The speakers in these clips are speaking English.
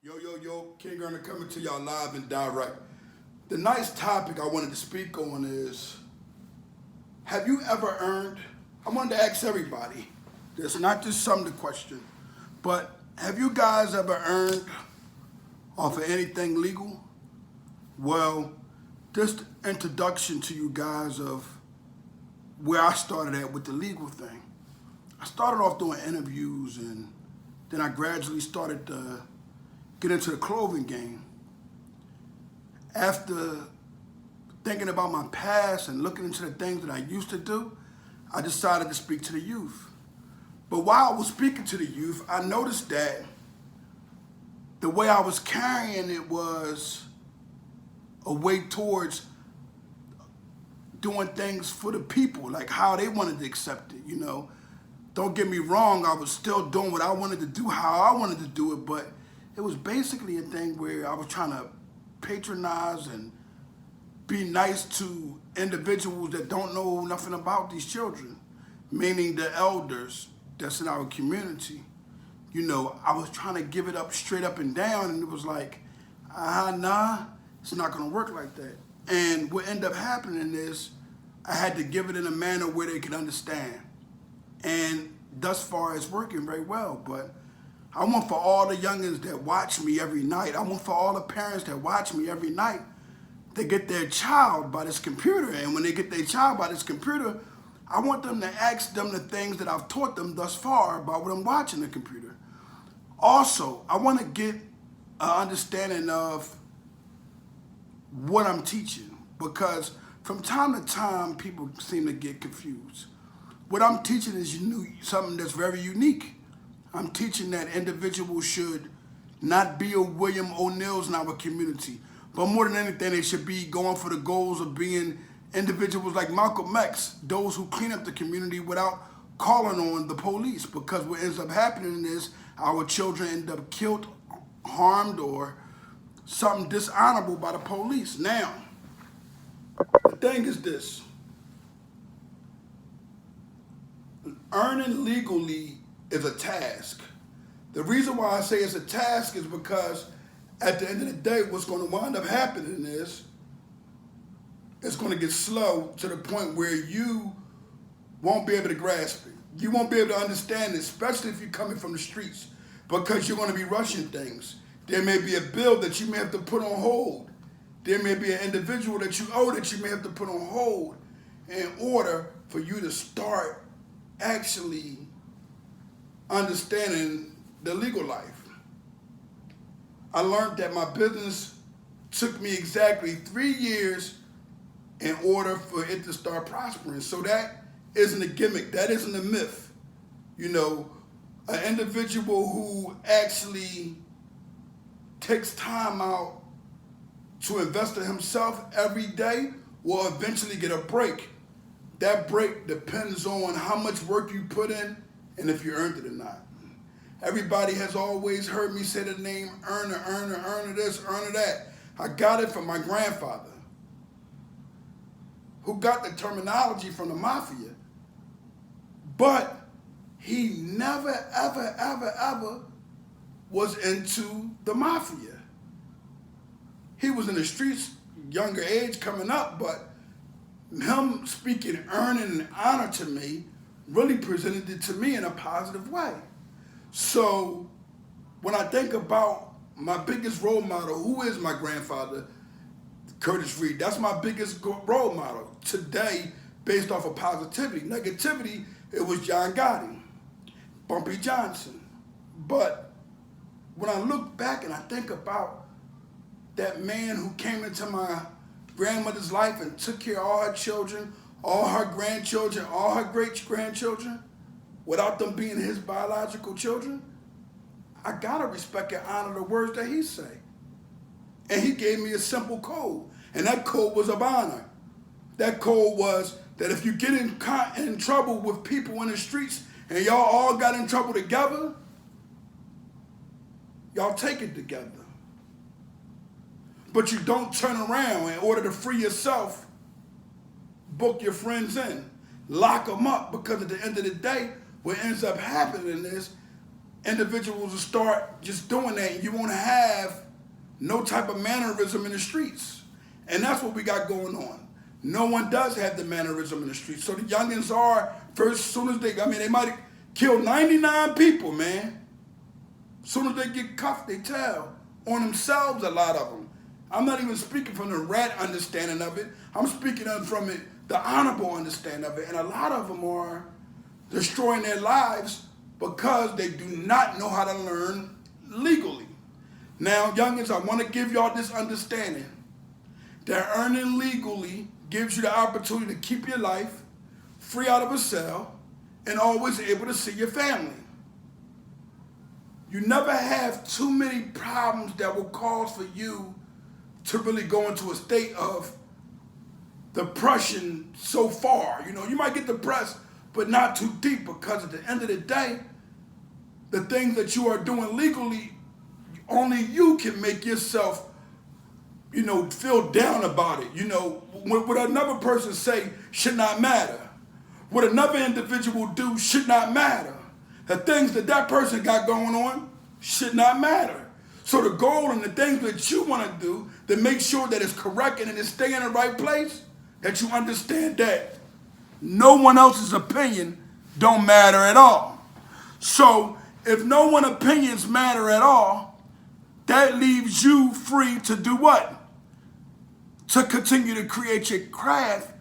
Yo, Kingearner coming to y'all live and direct. The nice topic I wanted to speak on is, have you ever earned, I wanted to ask everybody, this not just some to question, but have you guys ever earned off of anything legal? Well, just introduction to you guys of where I started at with the legal thing. I started off doing interviews and then I gradually started to get into the clothing game. After thinking about my past and looking into the things that I used to do, I decided to speak to the youth. But while I was speaking to the youth, I noticed that the way I was carrying it was a way towards doing things for the people, like how they wanted to accept it. Don't get me wrong, I was still doing what I wanted to do, how I wanted to do it, but it was basically a thing where I was trying to patronize and be nice to individuals that don't know nothing about these children, meaning the elders that's in our community. I was trying to give it up straight up and down, and it was like, nah, it's not gonna work like that. And what ended up happening is I had to give it in a manner where they could understand. And thus far, it's working very well. But I want for all the youngins that watch me every night, I want for all the parents that watch me every night, they get their child by this computer. And when they get their child by this computer, I want them to ask them the things that I've taught them thus far about what I'm watching the computer. Also, I want to get an understanding of what I'm teaching, because from time to time, people seem to get confused. What I'm teaching is something that's very unique. I'm teaching that individuals should not be a William O'Neills in our community, but more than anything, they should be going for the goals of being individuals like Malcolm X, those who clean up the community without calling on the police, because what ends up happening is our children end up killed, harmed, or something dishonorable by the police. Now, the thing is this. Earning legally is a task. The reason why I say it's a task is because at the end of the day, what's going to wind up happening is it's going to get slow to the point where you won't be able to grasp it. You won't be able to understand it, especially if you're coming from the streets, because you're going to be rushing things. There may be a bill that you may have to put on hold. There may be an individual that you owe that you may have to put on hold in order for you to start actually understanding the legal life. I learned that my business took me exactly 3 years in order for it to start prospering. So that isn't a gimmick, that isn't a myth. An individual who actually takes time out to invest in himself every day will eventually get a break. That break depends on how much work you put in and if you earned it or not. Everybody has always heard me say the name earner, this, earner that. I got it from my grandfather, who got the terminology from the mafia. But he never, ever was into the mafia. He was in the streets, younger age coming up, but him speaking earning and honor to me really presented it to me in a positive way. So when I think about my biggest role model, who is my grandfather, Curtis Reed, that's my biggest role model today based off of positivity. Negativity, it was John Gotti, Bumpy Johnson. But when I look back and I think about that man who came into my grandmother's life and took care of all her children, all her grandchildren, all her great-grandchildren, without them being his biological children, I gotta respect and honor the words that he say. And he gave me a simple code, and that code was of honor. That code was that if you get in trouble with people in the streets and y'all all got in trouble together, y'all take it together. But you don't turn around in order to free yourself, book your friends in, lock them up, because at the end of the day, what ends up happening is individuals will start just doing that, and you won't have no type of mannerism in the streets. And that's what we got going on. No one does have the mannerism in the streets. So the youngins are, first, as soon as they might kill 99 people, man. As soon as they get cuffed, they tell on themselves, a lot of them. I'm not even speaking from the rat understanding of it. I'm speaking from the honorable understanding of it. And a lot of them are destroying their lives because they do not know how to learn legally. Now, youngins, I want to give y'all this understanding that earning legally gives you the opportunity to keep your life free out of a cell and always able to see your family. You never have too many problems that will cause for you to really go into a state of depression so far. You know, you might get depressed, but not too deep, because at the end of the day, the things that you are doing legally, only you can make yourself, you know, feel down about it. You know, what another person say should not matter. What another individual do should not matter. The things that that person got going on should not matter. So the goal and the things that you want to do to make sure that it's correct and it's staying in the right place, that you understand that no one else's opinion don't matter at all. So if no one's opinions matter at all, that leaves you free to do what? To continue to create your craft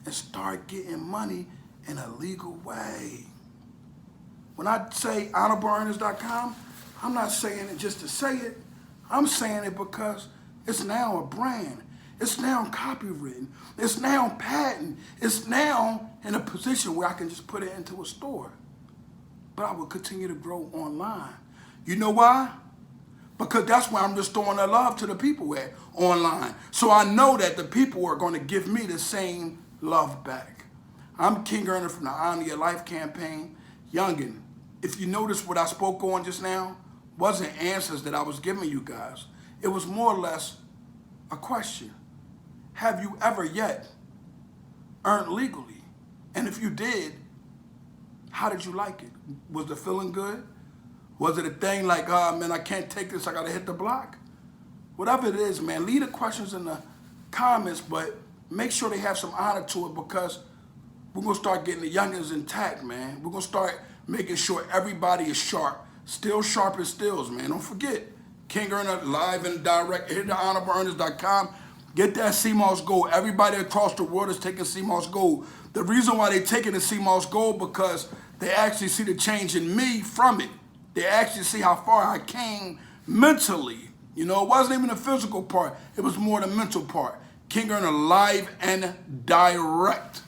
and start getting money in a legal way. When I say honorableearners.com, I'm not saying it just to say it. I'm saying it because it's now a brand. It's now copywritten. It's now patent. It's now in a position where I can just put it into a store. But I will continue to grow online. You know why? Because that's where I'm just throwing the love to the people at online. So I know that the people are going to give me the same love back. I'm Kingearner from the Honor Your Life campaign. Youngin, if you notice what I spoke on just now, wasn't answers that I was giving you guys. It was more or less a question. Have you ever yet earned legally? And if you did, how did you like it? Was the feeling good? Was it a thing like, man, I can't take this, I gotta hit the block? Whatever it is, man, leave the questions in the comments, but make sure they have some honor to it, because we're gonna start getting the youngins intact, man. We're gonna start making sure everybody is sharp. Still sharp as stills, man. Don't forget, Kingearner live and direct. Hit the honorableearners.com. Get that CMOS Gold. Everybody across the world is taking CMOS Gold. The reason why they're taking the CMOS Gold, because they actually see the change in me from it. They actually see how far I came mentally. You know, it wasn't even the physical part. It was more the mental part. Kingearner live and direct.